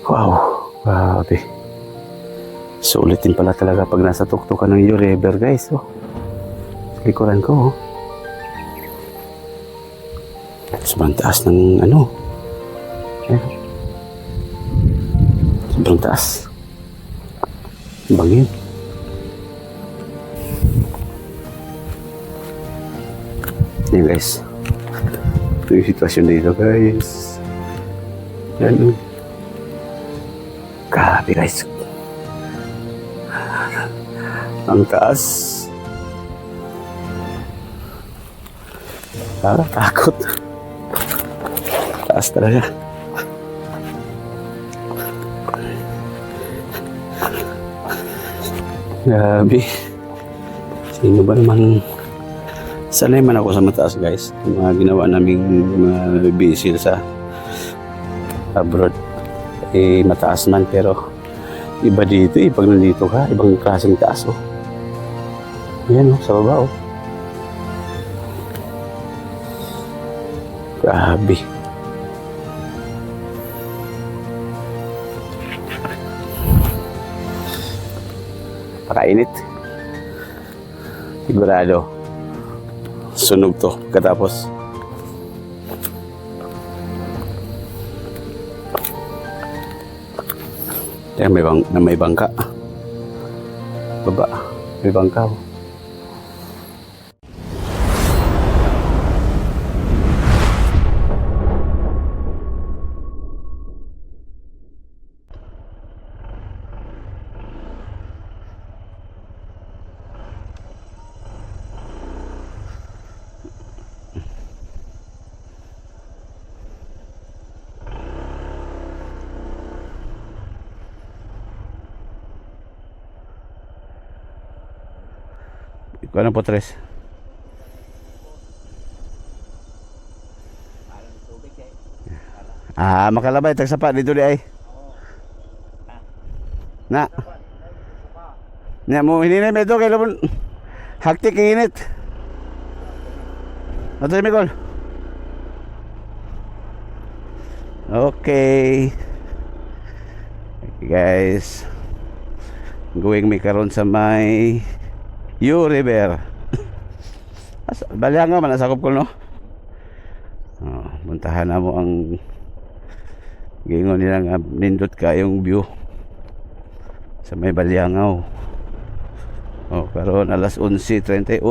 Wow, grabe. Sulit din pala talaga pag nasa tuktok ka ng U-River, guys. Oh. Likuran ko, oh. Sobrang taas ng ano. Ayan. Sobrang taas. Bangin. Ayan, guys. Ito yung sitwasyon dito, guys. Ayan, oh. Grabe, guys. Ang taas. Takot. Taas talaga. Grabe. Sino ba naman? Sanay man ako sa mataas, guys. Yung mga ginawa naming mga bisil sa abroad. Eh, mataas man, pero iba dito eh. Pag nandito ka, ibang klaseng taas, oh. Ayan, oh, sa baba, oh. Grabe. Pakainit. Sigurado. Sunog to katapos. Ayan, may bangka. Baba. May bangka, oh. Ikaw na po, Tres. Makalabay. Tagsapa dito di ay. Na. Nya mo hinina medyo kay labon. Haktik init. Ato si Miguel. Okay. Guys. Going me karon sa may U-River. Balianga man nasakop ko, no? Oh, puntahan na mo ang gingon nilang nindot ka yung view sa may Baliangaw. Oh, karon alas 11:31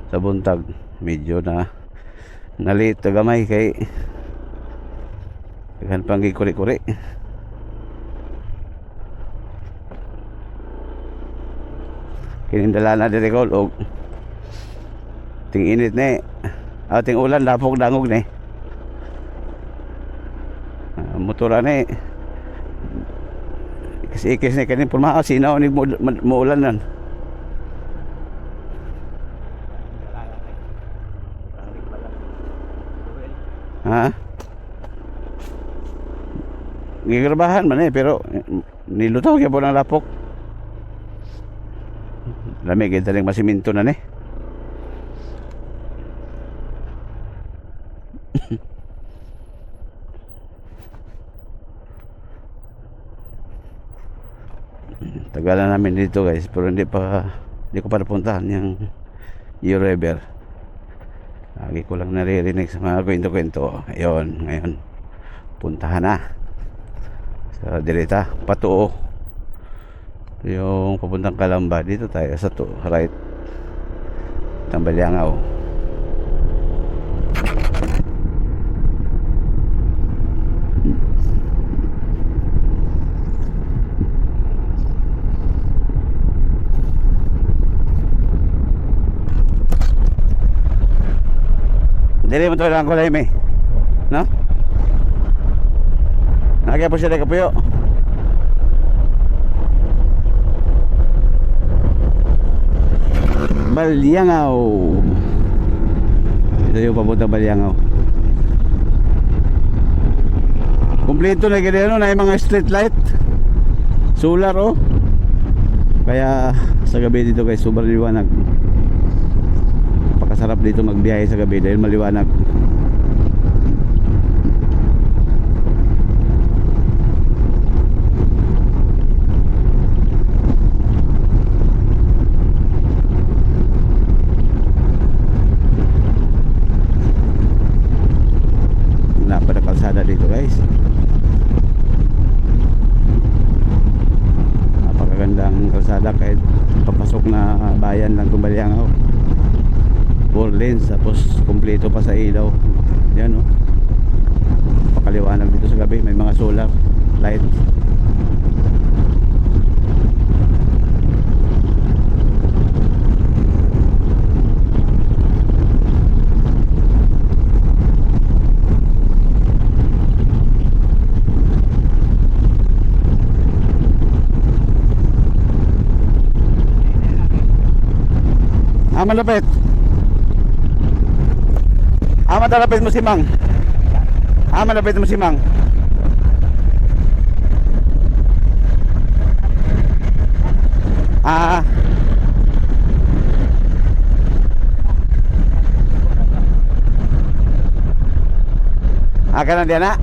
sa buntag. Medyo na late gamay kay daghan pang gikuri-kuri. Kinindala na diri ko og ting init ni ting ulan lapok dangog ni motora ni ikis ni kanin pulma sinaw ni mo ulan nan gigrabahan man pero nilutaw gyud po ng lapok. Lamig, daling masiminto na ni. Tagalan namin dito, guys, pero hindi ko pa napuntahan yung U-River. Lagi ko lang naririnig sa mga kwento-kwento. Ayun, ngayon puntahan na sa direta Patuo. Yung papuntang Calamba, dito tayo sa right ng Baliangaw. Dili mo to lang ko lang no? Nakaya po siya kapuyo. Baliangaw. Ito yung papuntang Baliangaw. Kompleto na ganyan, na yung mga street light, solar, oh. Kaya sa gabi dito guys, sobrang liwanag. Pakasarap dito magbiyahe sa gabi dahil maliwanag. Aliangaw. 4 lanes tapos kumpleto pa sa ilaw. Yan, oh. Pakaliwanag dito sa gabi, may mga solar light. Malapit. Malapit mo si Mang. Malapit mo si Mang. Kanan dia nak.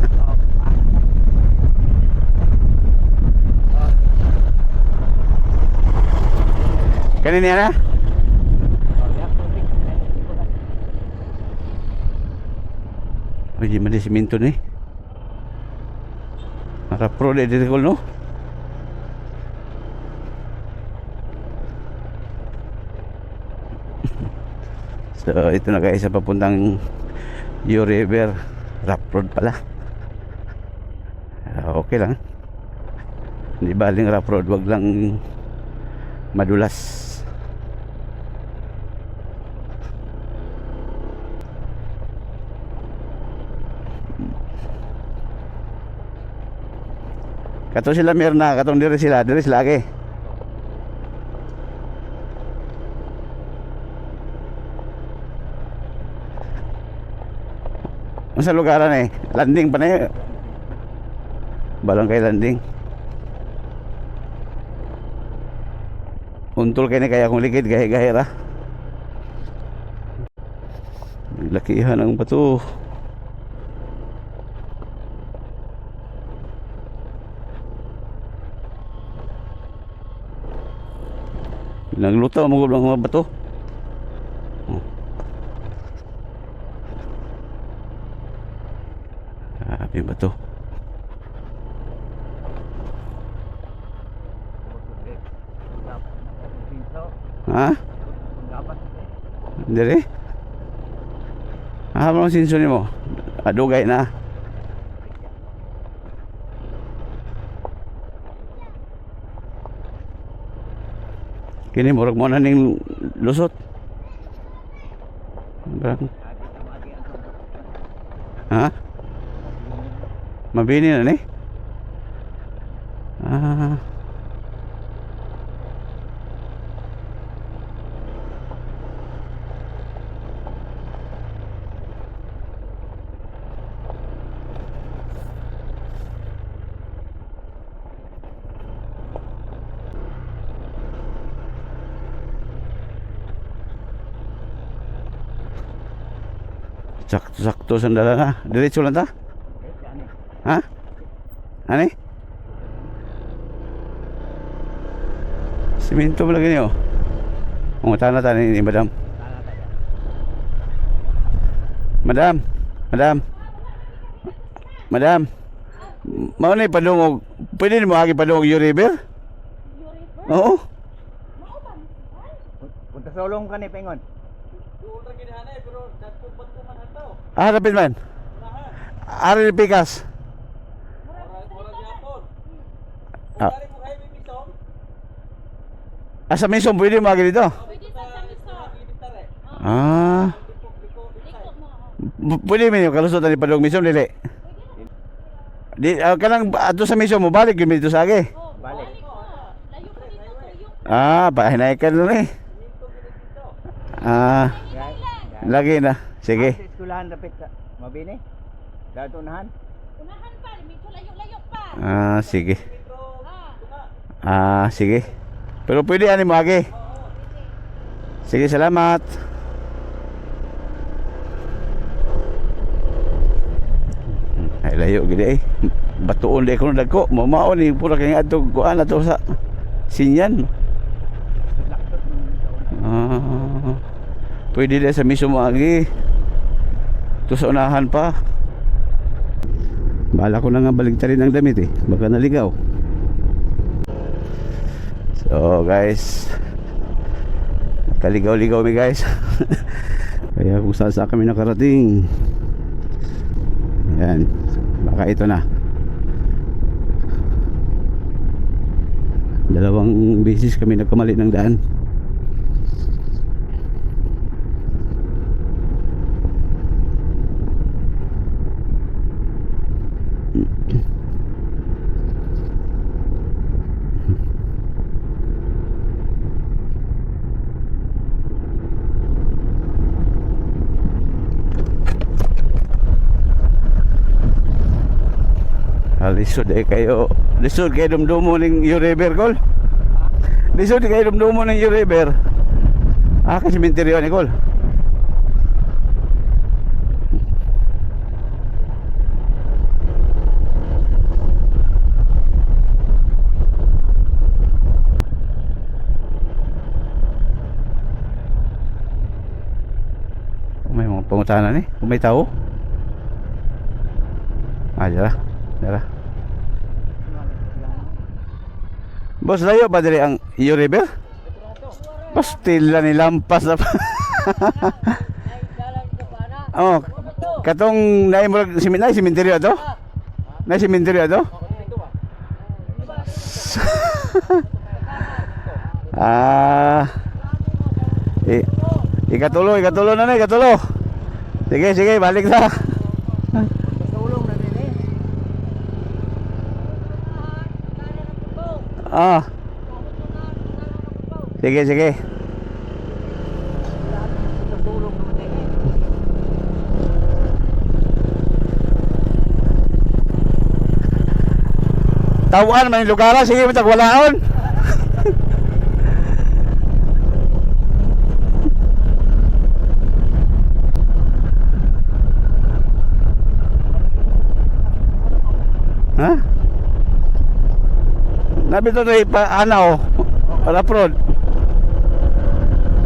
Kanan dia nak. Di mana siminto ni? Para pro dia dirikol no? So ito na guys, sa papuntang Yo River. Rough road pala. Okay lang. Hindi baling rough road, wag lang madulas. Kato sila Mirna, katong diri sila lagi. Sa lugaran eh, landing pa na eh. Balong kay landing. Untol kay ni kaya kung likid gahe-gahe ra. Lakihan ang bato. Naglutaw mo ng mga bato. Grabe bato. Ha? Dere? Ano ang sinso nimo? Adugay na. Kini murag mo na ning lusot. Ha? Mabini na ni? Sakto sandala na. Diretso lang ta? Ha? Ani? Siminto mo lagi niyo. Tana ni madam. Madam. Mao ni padungog. Pwede mo agi padungog Yo River? Oo. Punta sa ulong ka ni Pengon. Rapid man. Ari Pikas. Sa Misom pwede mo agi dito? Pwede sa Misom. Pwede mo yung kalusot ni Padong Misom dili. Di kanang ato sa Misom mo balik gyud dito sa agi. Balik. Layo pa dito, layo. Pahinay ka lang eh. Lagi na. Sige. Sa eskulahan dapit sa Mabini. Dato unahan. Unahan pa, medyo layo-layo pa. Sige. Sige. Pero pwede ani mo agi. Sige, salamat. Ay layo gid eh. Batuon di ko dagko. Mamao ni pura kay adto kuan ato sa Sinyan. Pwede din sa Misom agi. To sa unahan pa. Bala ko na nga baligtarin ang damit eh. Baka naligaw. So guys, Kaligaw-ligaw mi guys. Kaya kung saan kami nakarating. Ayan. Baka ito na. Dalawang beses kami nagkamali ng daan. Lisod kayo. Lisod kayo dumdumo ng Uriver Kol. Lisod kayo dumdumo ng Uriver. Kasi sementeryo ni Kol. May mga pangutanan eh. Kung may tao. Dara. Dara. Boss, layo ba dili ang Uriver? Pastila ni lampas na. Oh, katong naay mo sementeryo ato? Na sementeryo ato? Ikatulo na na, ikatulo. Sige, balik na. Pasulong na din eh. Sige. Pasulong naman din eh. Tawaan man yung lugar, sige matagwalaon. Ha? Nabi to pa ano, raprod.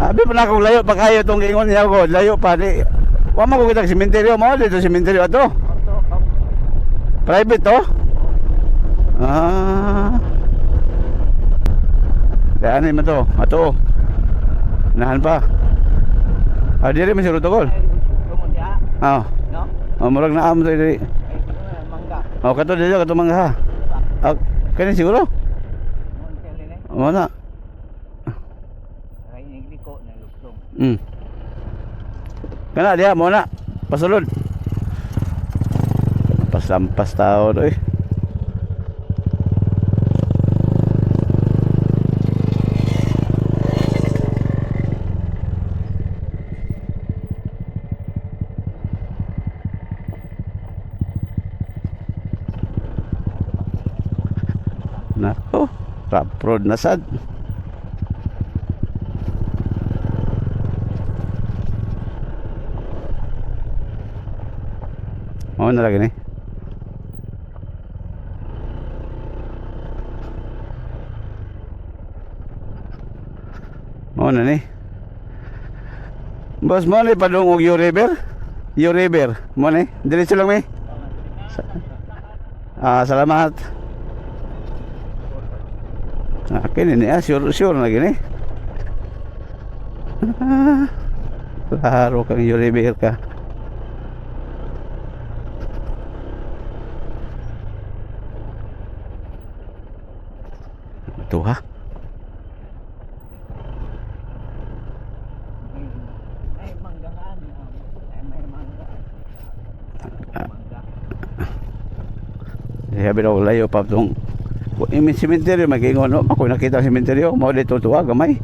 Abi pa na akong layo pag ayaw itong ingon niya ko, layo pa di. Wa man ko kita sementeryo mo, dito sementeryo ato. Private to? Daan ni to, ato. Nahan pa. Diri man si Rutogol. Lumon diha, Ah. no? Murag na am to diri. Mangga. Kato dito, kato mangga. Kani siguro? Mon tele ne. Mo na. Ay nigliko na luksong. Kana dia mo na. Pasulod. Lampas tao do eh. Nako, raprod na sad. Mau na lagi ni. Mau na ni. Boss mo ni padung og Uriver. Uriver, mo ni. Diretso lang mi. Salamat. Kini ni sure na gini. Klaro kang Uriver ka. Ito ha. Ay manggaan. Ay may mangga. Sabi daw layo pa itong sementeryo, mag-ingon no? Ako nakita ang sementeryo, mau dito tuwa, gamay.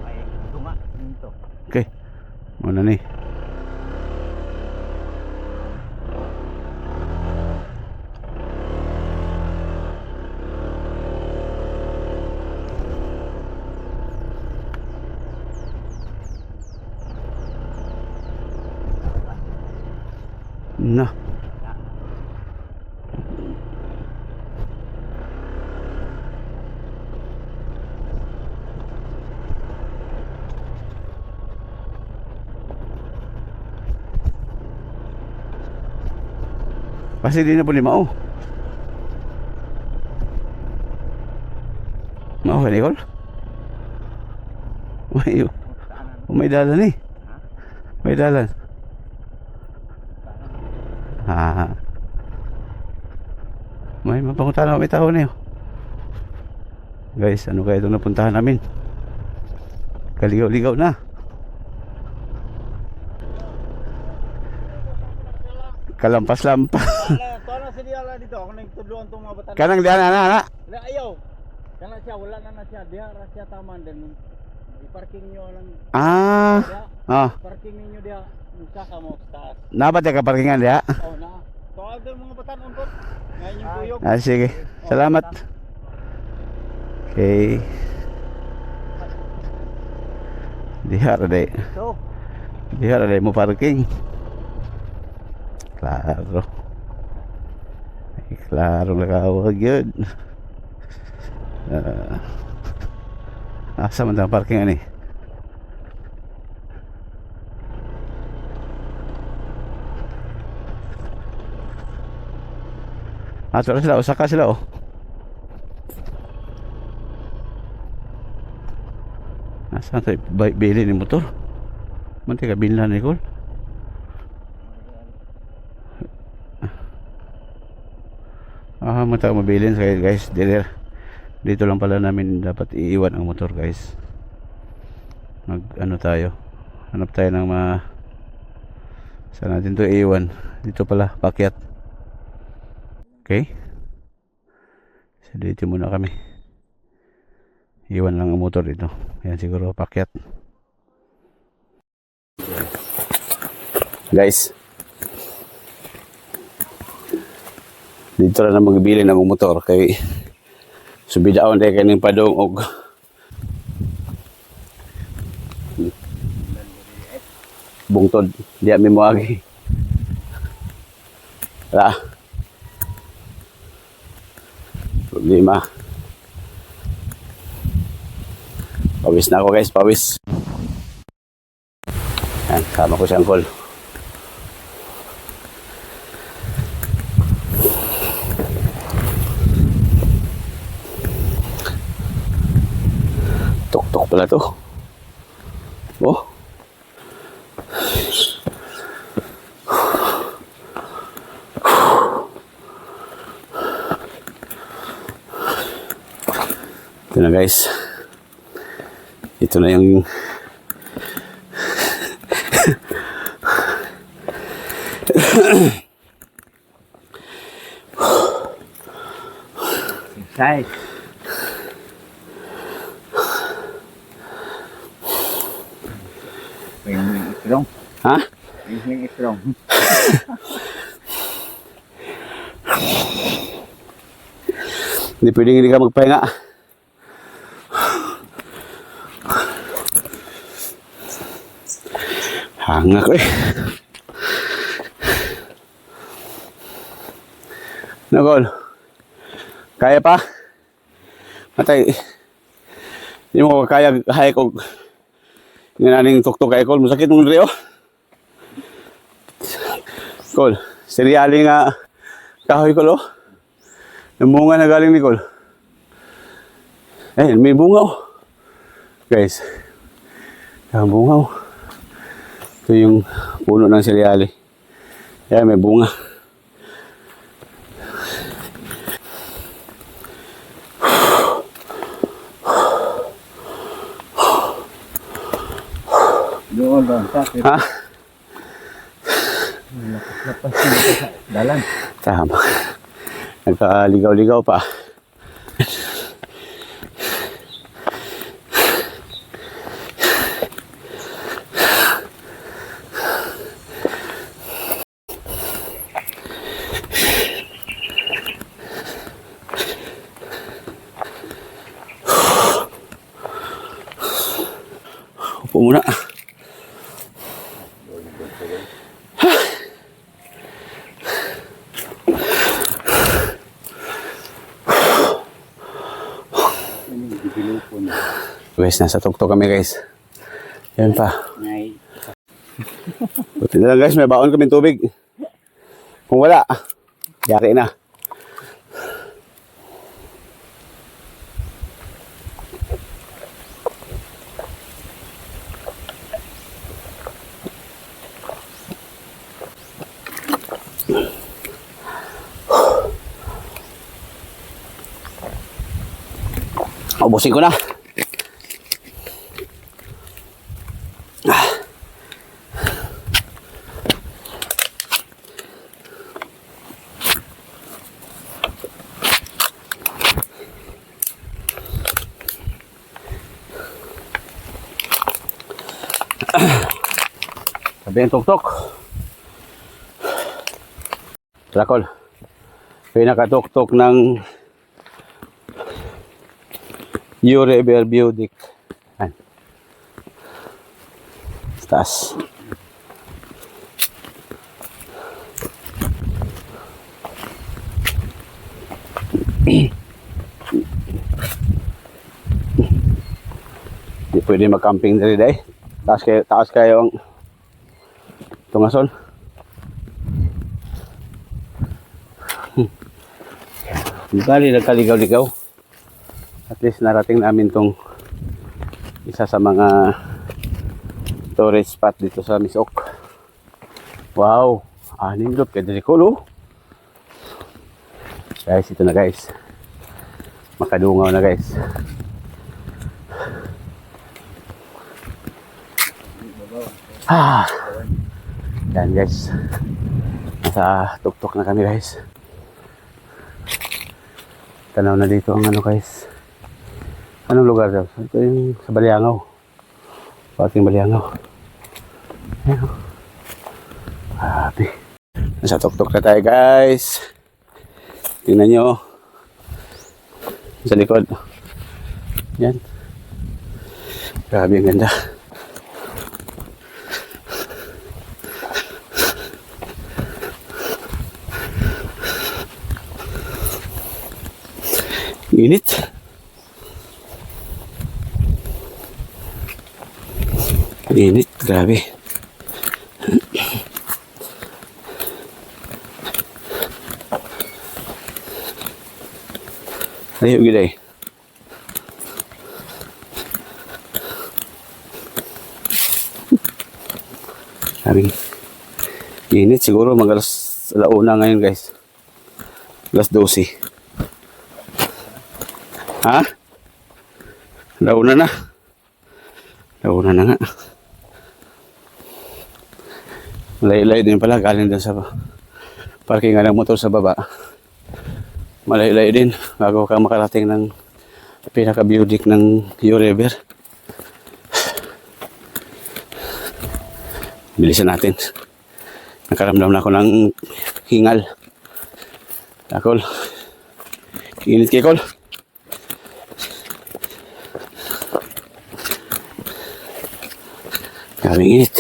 Ay tuma nito. Okay, muna ni. Na. Kasi di na po lima oh. Mao ka Nicole? May dalan eh. May dalan. May mapanguntahan na may tao na yun. Guys, ano kaya itong napuntahan namin? Kaligaw-ligaw na. Kalampas-lampas. Tuwa na si Diala dito. Ako nagtudloan itong mga batan. Kanang diyan na. Ayaw. Kana siya, wala na siya. Diha ra siya taman din. I-parking nyo lang. Parking ninyo diha. Isa ka mo sa taas. Nabat ka parkingan diha? Oo na. Tuwa din mga batan untot. Ngayon yung tuyog. Sige. Salamat. Okay. Diha ra day. So, Diha ra day mo parking. Klaro. Klaro nakawag yun. Asa man ang parking ani? Ato na sila, usaka sila oh. Nasaan tayo bili ni motor? Manti ka binlan ni Nicole? Mata mabilin kayo guys. Dito lang pala namin dapat iiwan ang motor guys. Mag ano tayo, hanap tayo ng saan natin to iiwan. Dito pala, pakyat. Okay, so dito muna kami. Iwan lang ang motor dito. Yan siguro pakyat. Guys, dito na magbili ng motor kay subidaon tayo kaning padong og bungtod di mi moagi. Problema. Pawis na ako guys, pawis. Yan, sama ko si Uncle. Tok-tok pala to. Oh. Ito na guys. Ito na yung Sai. Yung istrong. ha? Yung istrong. Hindi pwedeng hindi ka magpahinga. Hanga ko eh. Nagol. Kaya pa? Matay. Hindi mo ko kaya hike o nginaning tuktok kay Col. Masakit mong rio. Col. Seriali nga kahoy Col oh. Yung bunga na galing ni Col. Eh, may bunga oh. Guys. Ang bunga oh. Ito yung puno ng seriali. Ayan, may bunga. Doon ba? Ha? Dalan. Tama. Nagkaligaw-ligaw pa. Upo muna. Guys, nasa tuktok kami guys. Yan pa. Buti na lang guys, may baon kami tubig. Kung wala, Yari na. Ubusin ko na. Sabi ang tuktok. Rakol. Pinakatuktok ng U-River Budic. Ayan. Taas. Hindi pwede mag-camping dali dahil. Taas kayo ang tungasol. Bali, nagkaligaw-ligaw. At least narating namin tong isa sa mga tourist spot dito sa Misok. Wow! Nindot kay Diricolo. Guys, ito na guys. Makadungaw na guys. Yan guys. Nasa tuktok na kami guys. Tanaw na dito ang ano guys. Anong lugar daw? Ito yung sa Baliangaw. Pating Baliangaw. Ayan o. Grabe. Nasa tuktok na tayo guys. Tingnan nyo. Sa likod. Yan. Grabe ang ganda. Init. Init, grabe. Ayo gilay. Sabi, init siguro mag alas 1 ngayon guys. Alas 12. Ha? Launa na. Launa na nga. Malay-lay din pala galing dun sa parkingan ng motor sa baba. Malay-lay din bago ka makarating ng pinaka-Budic ng U-River. Bilisan natin. Nakaramdam na ako ng hingal. Akol. Init kay Kol. Kaming init.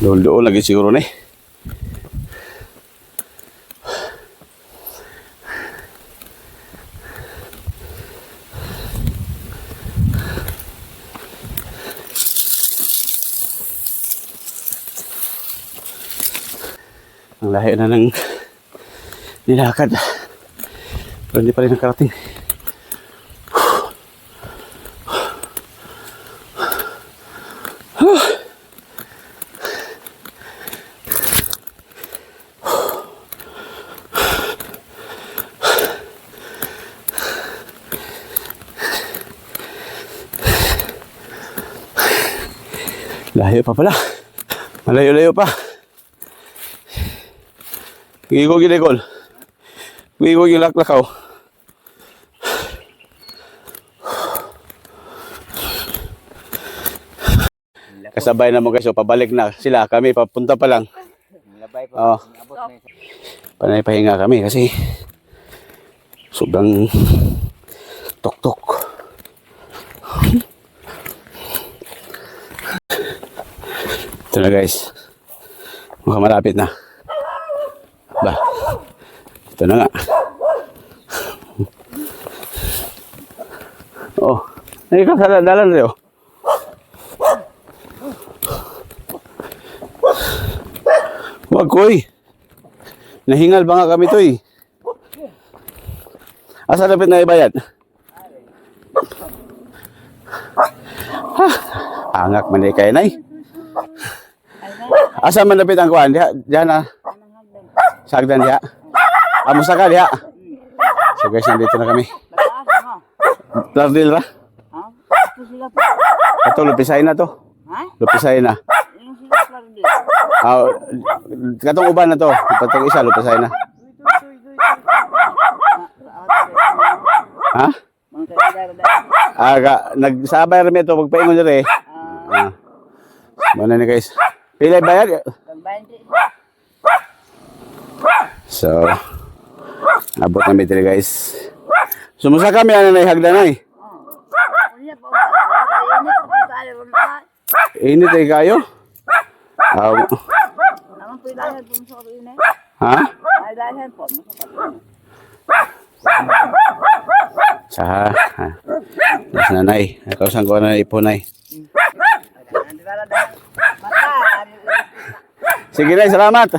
Doon lagi siguro nih. Ang lahi na ng nilakad. Pero hindi pa rin nakarating. Layo pa pala. Malayo-layo pa. Gigog yung lekol. Gigog yung laklakaw. Kasabay na mo guys. So, pabalik na sila. Kami papunta pa lang. Oh. Panay pahinga kami kasi sobrang tok-tok. Ito na guys. Mukhang malapit na. Ba. Ito na nga. Oh. Ikaw sa dalan rin, oh. Wag ko, eh. Nahingal ba nga kami to, eh. Asa lapit na ibayad? Ha, angak man kayo, nay. Asa man lapit ang kuhan? Diyan na. Sagdan diha. Amusta ka diha? So guys, nandito na kami. Lardil ra? Ito, lupisay na to. Lupisay na. Katong uban na to. Patong isa, lupisay na. Ha? Nagsabay rin ito, magpaingon rin eh. Mana ni guys. Pilay bayad? So, abot na metri guys. Sumusa kami, ano na ihagda na eh. Init ay kayo? Ha? Sa mas nanay, ikaw saan ko na ipunay. Sige na, salamat.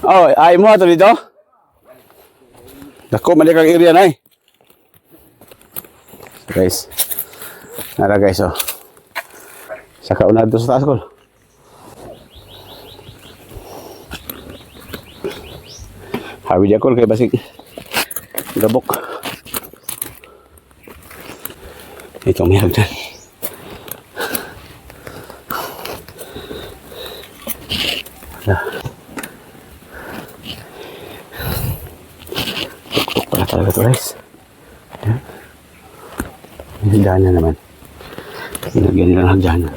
Oh, ay mo ato dito. Dako mali kang area na eh. Guys. Nara guys oh. Saka una dito sa taas ko. Hawi dia ko kay basig gabok. Ito may hagdan. Tuktok pala talaga ito guys. Hagdan na naman. Nilagyan nilang hagdan.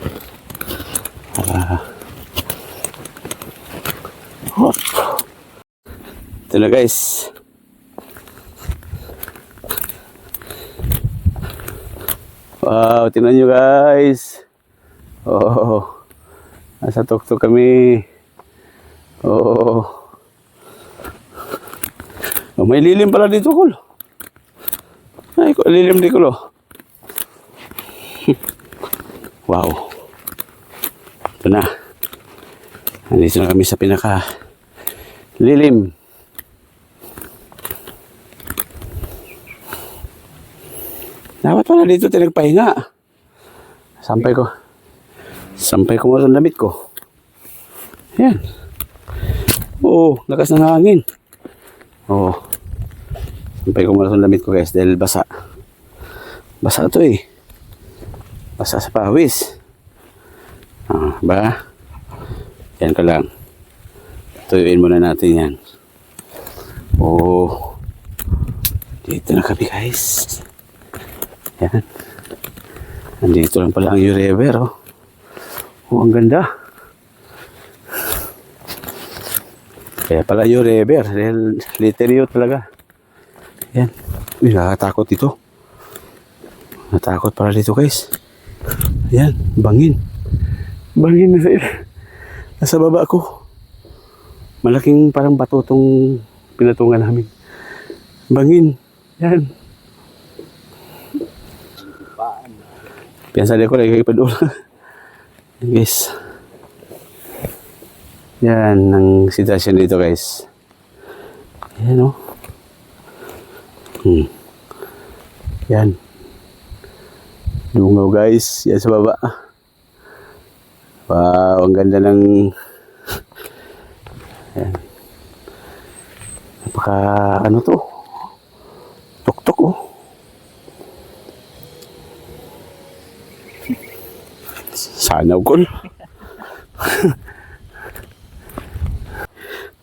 Ito na guys. Wow, tingnan nyo guys. Oh, nasa tuktok kami. Oh, may lilim pala dito, Kul. Ay, lilim di Kul. Wow. Ito na. Nandito na kami sa pinaka lilim. Dapat pala dito tinagpahinga. Sampay ko mo ang damit ko. Yan. Oo, lakas ng hangin. Oo. Sampay ko mo ang damit ko guys dahil basa. Basa to eh. Basa sa pawis. Ba? Yan ka lang. Tuyuin muna natin yan. Oo. Dito na kami guys. Yan. Nandito lang pala ang U-River, oh. Oh, ang ganda. Kaya pala U-River. Literio talaga. Yan. Uy, nakatakot dito. Natakot pala dito, guys. Yan, bangin. Bangin na sa'yo. Nasa baba ko. Malaking parang bato itong pinatungan namin. Bangin. Yan. Piyansa din ko, nagkakipad ulo. Guys. Yan, ang sitwasyon dito, guys. Yan, oh. Yan. Dungaw, guys. Yan sa baba. Wow, ang ganda ng... Yan. Napaka, ano to? Tok-tok, oh. Sana ko.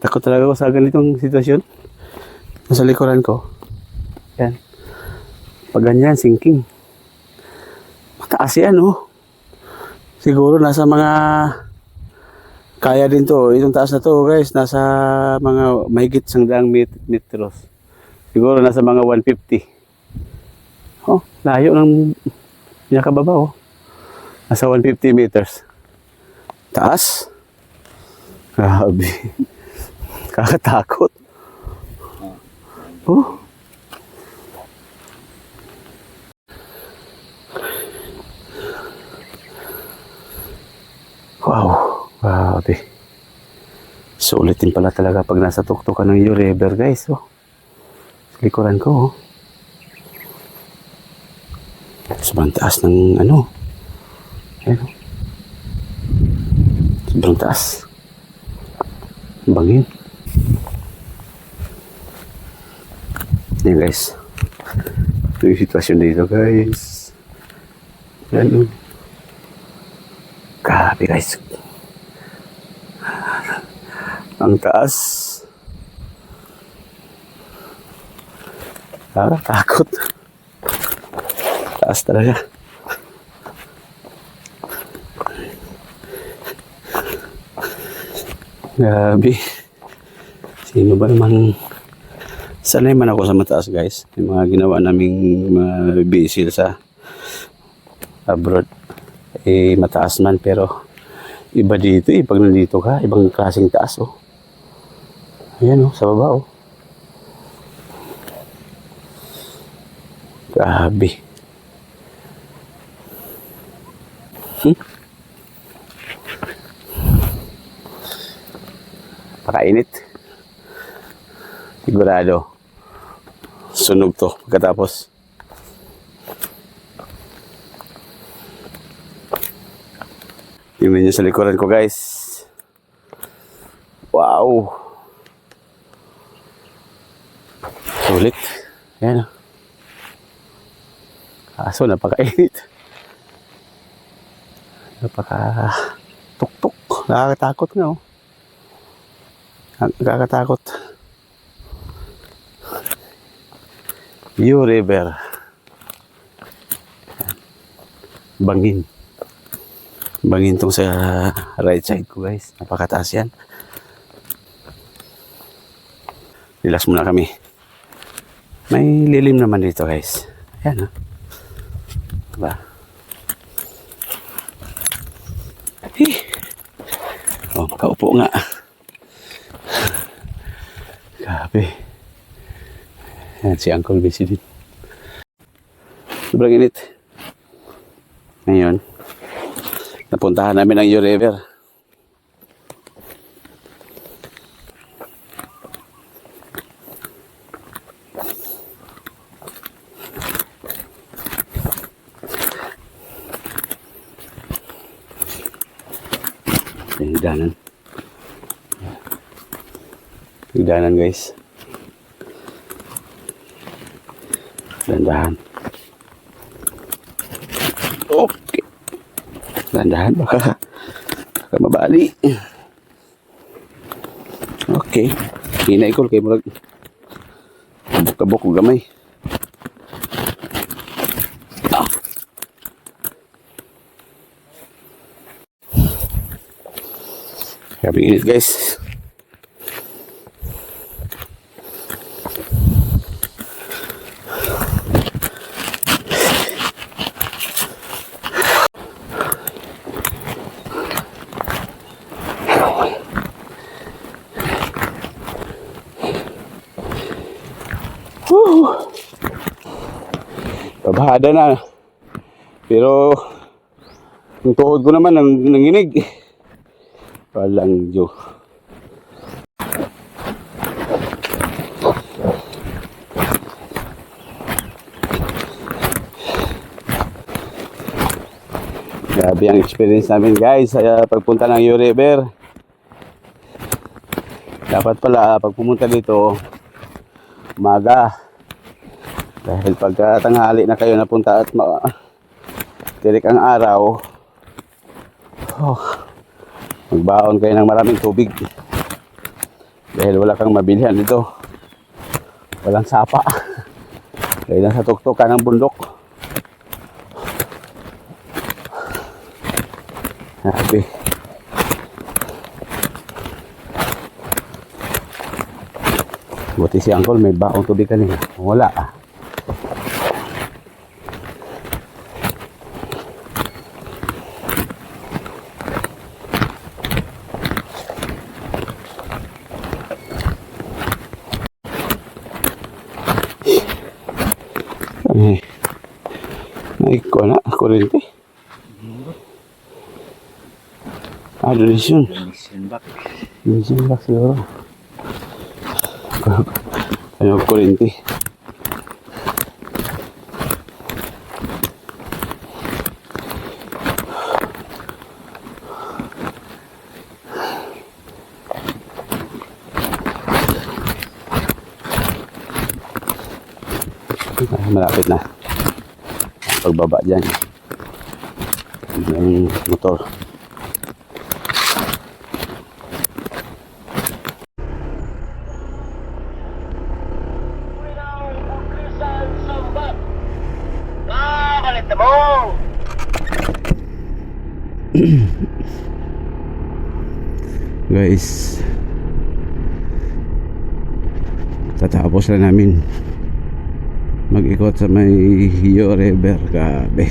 Takot talaga ako sa ganitong sitwasyon. Nasa likuran ko. Yan. Pag ganyan, sinking. Mataas yan, oh. Siguro nasa mga... Kaya din to. Itong taas na to, guys. Nasa mga mahigit 100 metros. Siguro nasa mga 150. Oh, layo ng pinakababa, oh. Nasa 150 meters. Taas. Grabe. Kakatakot. Oh. Wow. Grabe. Sulit din pala talaga pag nasa tuktukan ng Yu River, guys. Oh. Sa likuran ko. Oh. Sobrang taas ng ano. Ayan. Oh. Sobrang taas. Bangin. Yan, guys. Ito yung sitwasyon dito, guys. Yan. Oh. Grabe, guys. Ang taas. Takot. Taas talaga. Grabe. Sino ba naman? Sanay man ako sa mataas, guys. Yung mga ginawa naming mga bisil sa abroad. Eh, mataas man, pero iba dito eh. Pag nandito ka, ibang klaseng taas, oh. Ayan, oh, sa baba, oh. Grabe. Pakainit. Sigurado. Sunog to pagkatapos. Tingnan nyo sa likuran ko, guys. Wow. Sulit. Ayan. Kaso napakainit. Napaka-tuktok. Nakakatakot nga, oh. Nakakatakot. Yu River. Bangin. Bangin tong sa right side ko, guys. Napakataas yan. Relax muna kami. May lilim naman dito, guys. Ayan, ha. Diba? Oh, kaupo nga. Grabe. Ayan, si Uncle busy din. Sobrang init. Ngayon, napuntahan namin ang Yu River. Higdanan. Higdanan, guys. Dandahan. Okay. Dandahan, baka mabali. Okay. Hinay ko kay murag kabuk-kabuk ko gamay. Ah. Grabe init, guys. Pabahada na. Pero yung tuhod ko naman nanginig. Walang Diyo. Grabe ang experience namin, guys, sa pagpunta ng Yu River. Dapat pala pag pumunta dito umaga. Dahil pagka tanghali na kayo napunta at tirik ang araw, magbaon kayo ng maraming tubig. Dahil wala kang mabilihan dito. Walang sapa. Dahil nasa tuktukan ng bundok. Grabe. Buti si Uncle may baong tubig kanina. Wala. Kami. Naiko na. Kurente. Donation. Donation box siguro. Ano kurente. Malapit na pagbaba dyan yung motor. Guys, tatapos na namin mag-ikot sa may Hio River. Grabe,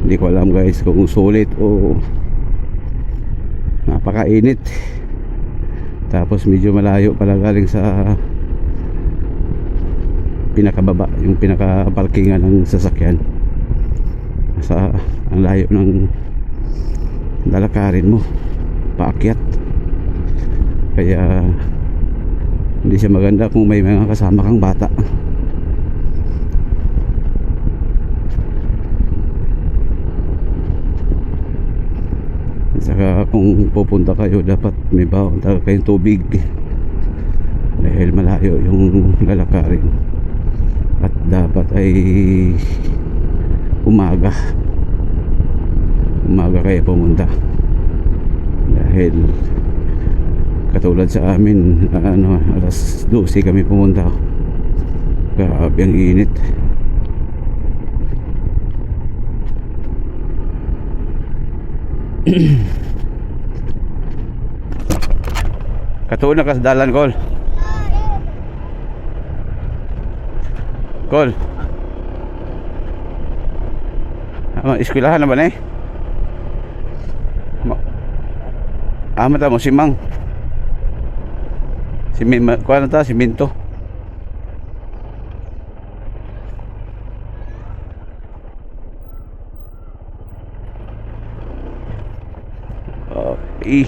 hindi ko alam guys kung sulit o napakainit. Tapos medyo malayo pala galing sa pinakababa, yung pinaka-parkingan ng sasakyan. Sa ang layo ng lalakarin mo paakyat, kaya hindi siya maganda kung may mga kasama kang bata. Saka kung pupunta kayo dapat may baon talaga kayong tubig dahil malayo yung lalakarin, at dapat ay umaga kayo pumunta dahil katulad sa amin alas 12 kami pumunta. Grabe ang init. Katuon na ka sa dalan, Kol. Kol, eskwelahan na ba na eh? Mata mo simang kuha na ta, siminto. Okay,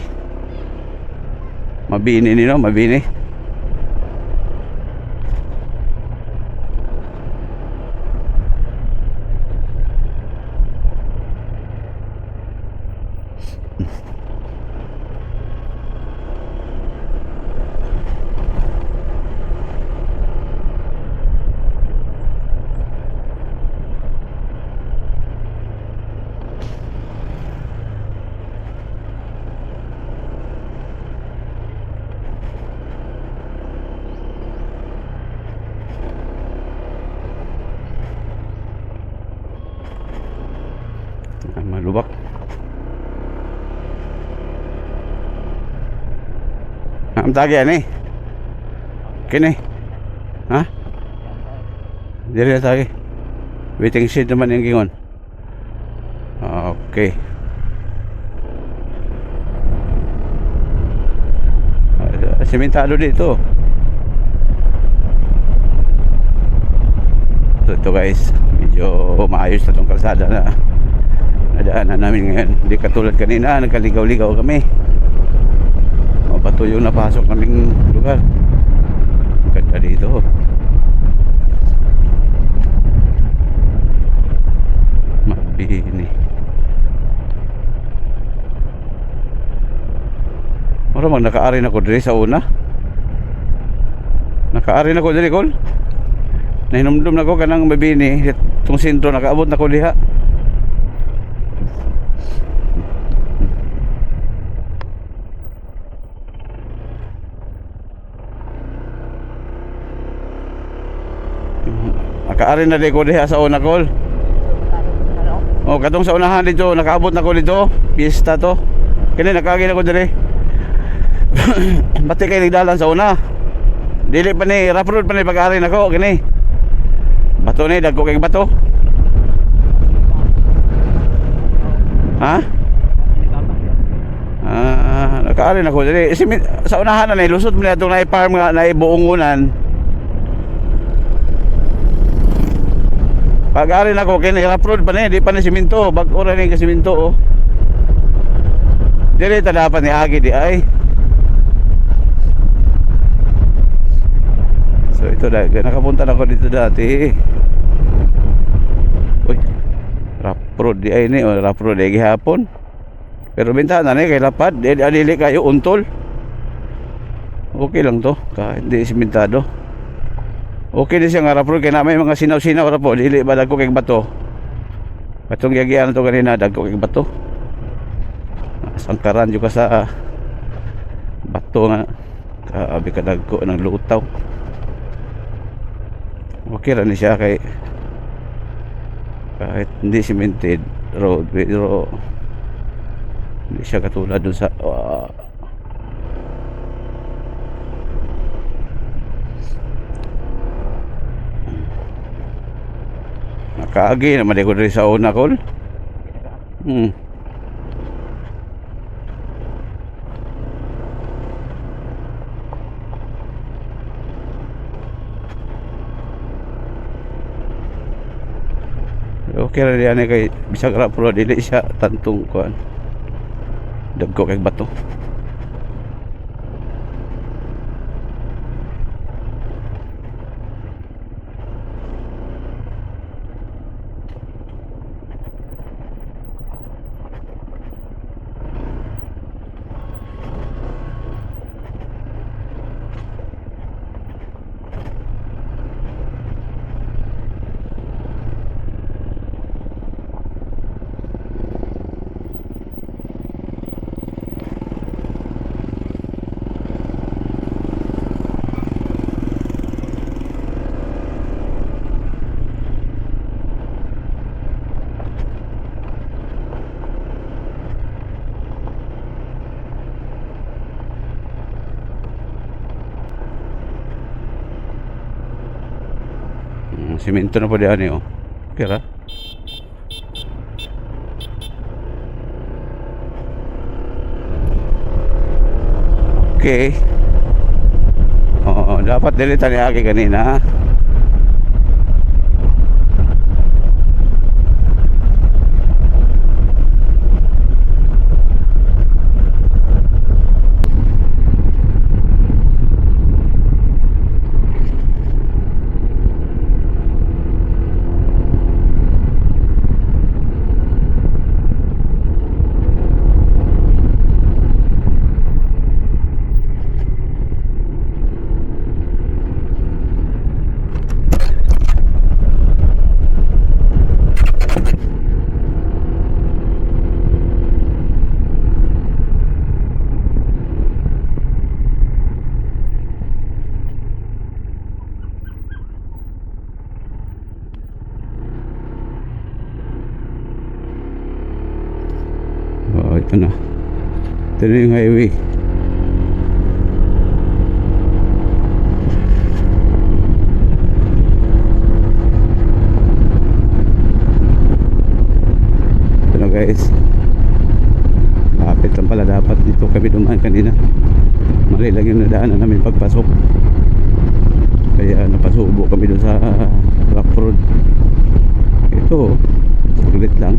mabini nino, mabini. Malubak. Ang tagi yan eh. Kini. Ha? Diri na tagi. Waiting shed naman yung gingon. Okay. Simentado dito. So ito guys, medyo maayos na itong kalsada na nadaanan namin ngayon. Hindi katulad kanina, nagkaligaw-ligaw kami. Mabato yung napasok kaming lugar. Ganda dito. Mabini. Maramang naka-arin ako diri sa una. Naka-arin ako diri, Kol. Nahinumdum na ko kanang mabini. Itong sentro, nakaabot na ko diha. Naka-arin na di ko diha sa una, Kol. O, katong sa unahan dito, nakaabot na ko dito. Pista to. Kini nakagin ako diri. Bati kayo nagdalan sa una. Dili pa ni rough road pa ni pag-arin ako kini. Bato ni dagko kay bato. Ha? Nakaarin ako dili. Sa unahan na lusot mo na itong na-farm nga na buongunan. Pag-ari na ko kini road pa ni, di pa ni simento, bag-o ra ni ka simento oh. Dili ta dapat ni agi di ay. So ito na, nakapunta na ako dito dati. Uy, rough road di ay ni, rough road ay gihapon. Pero bintana ni kay lapad, di adili kayo untol. Okay lang to, kahit di simentado. Okay din siya nga rough road, kaya na may mga sinaw-sinaw ra po, dili ba dagko kay bato. Katong yagian to kanina, dagko kay bato. Sangkaran juga sa bato nga, kaabi ka dagko ng lutaw. Okay ra ni siya kay kahit hindi cemented road, pero hindi siya katulad dun sa nakaagi naman di ko rin sa una kol. Okay ra diyan kay bisag ra pero dili siya tantong kuan. Dagko kay bato. Simento na po diyan eh oh. Kira. Okay. Oo, dapat dilitan ni Aki kanina. Ito na. Ito na yung highway. Ito na guys. Lapit lang pala dapat dito kami dumaan kanina. Mali lang yung nadaanan namin pagpasok. Kaya napasubo kami doon sa rough road. Ito, sulit lang.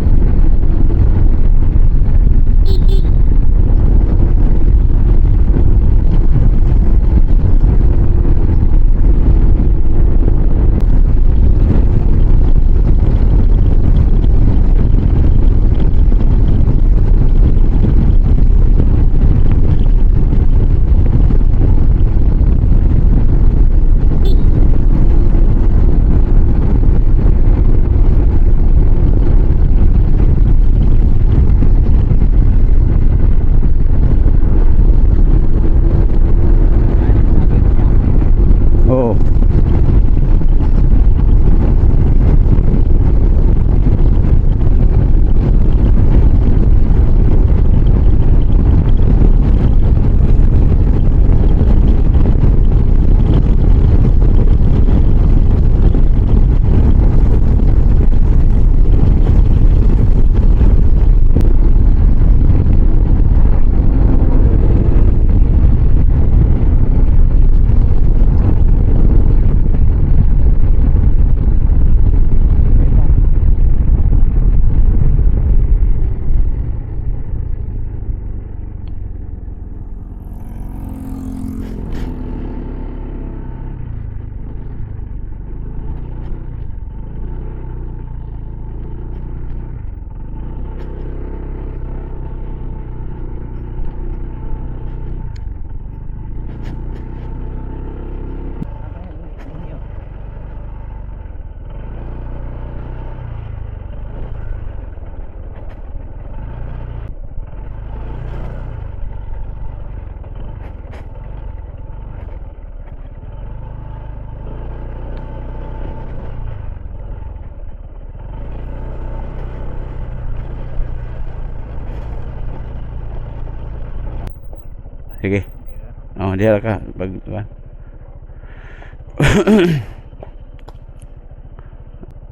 diha ka pag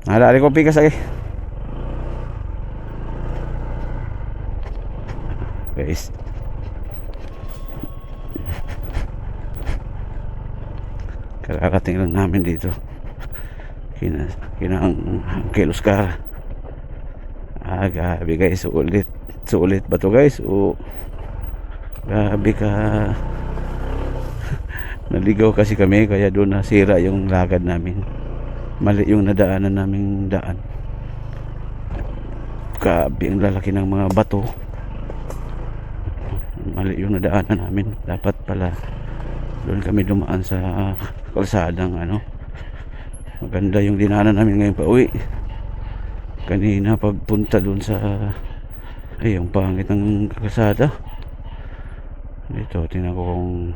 Nalari ko pikas lagi. Guys. Kararating lang namin dito. Kinang Uncle Oscar. Grabe guys, sulit ba to guys? Grabe ka. Naligaw kasi kami kaya doon nasira yung lagad namin. Mali yung nadaanan naming daan. Grabe ang lalaki ng mga bato. Mali yung nadaanan namin. Dapat pala doon kami dumaan sa kalsadang maganda yung dinaanan namin ngayon pa uwi. Kanina pagpunta doon sa ang pangit ng kalsada. Dito tingnan ko kung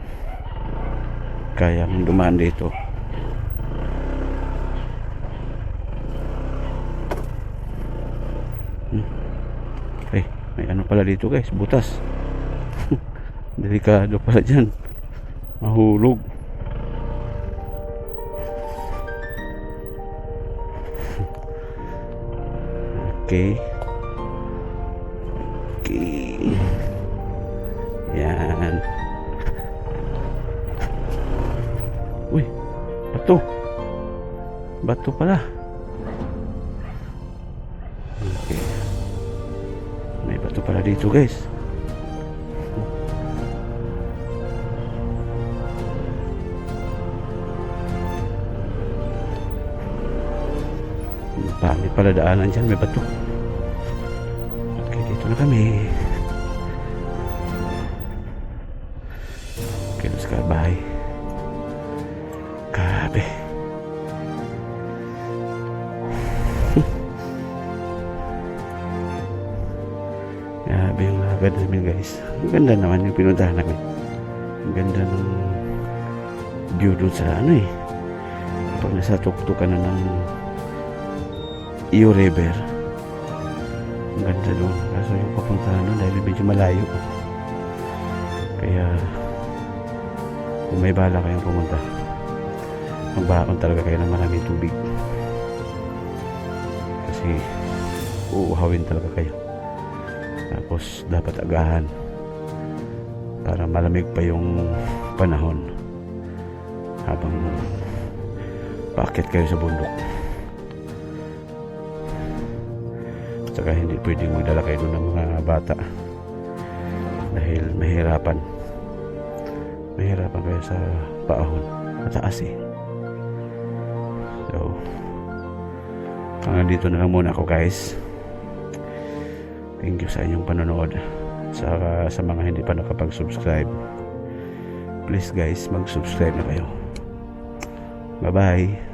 kaya kong dumaan dito. May pala dito guys, butas. Delikado pala dyan, mahulog. Okay. Yan. Uy, bato pala. Okay. May bato pala dito guys. Pangit pala daanan dyan, may bato. Okay, dito na kami. Okay, let's go, bye. Grabe. Grabe yung lagad namin guys. Ang ganda naman yung pinuntahan namin. Ang ganda ng view doon sa pag nasa tuktukan na ng Iyo River. Ang ganda doon. Kaso yung papuntahan doon dahil medyo malayo. Kaya kung may bala kayong pumunta, magbaon talaga kayo ng maraming tubig. Kasi uuhawin talaga kayo. Tapos dapat agahan para malamig pa yung panahon habang paakyat kayo sa bundok. Saka hindi pwedeng magdala kayo doon ng mga bata dahil mahirapan kayo sa paahon, mataas so hanggang dito na lang muna ako guys. Thank you sa inyong panonood. Sa mga hindi pa nakapag-subscribe, please guys, mag-subscribe na kayo. Bye bye.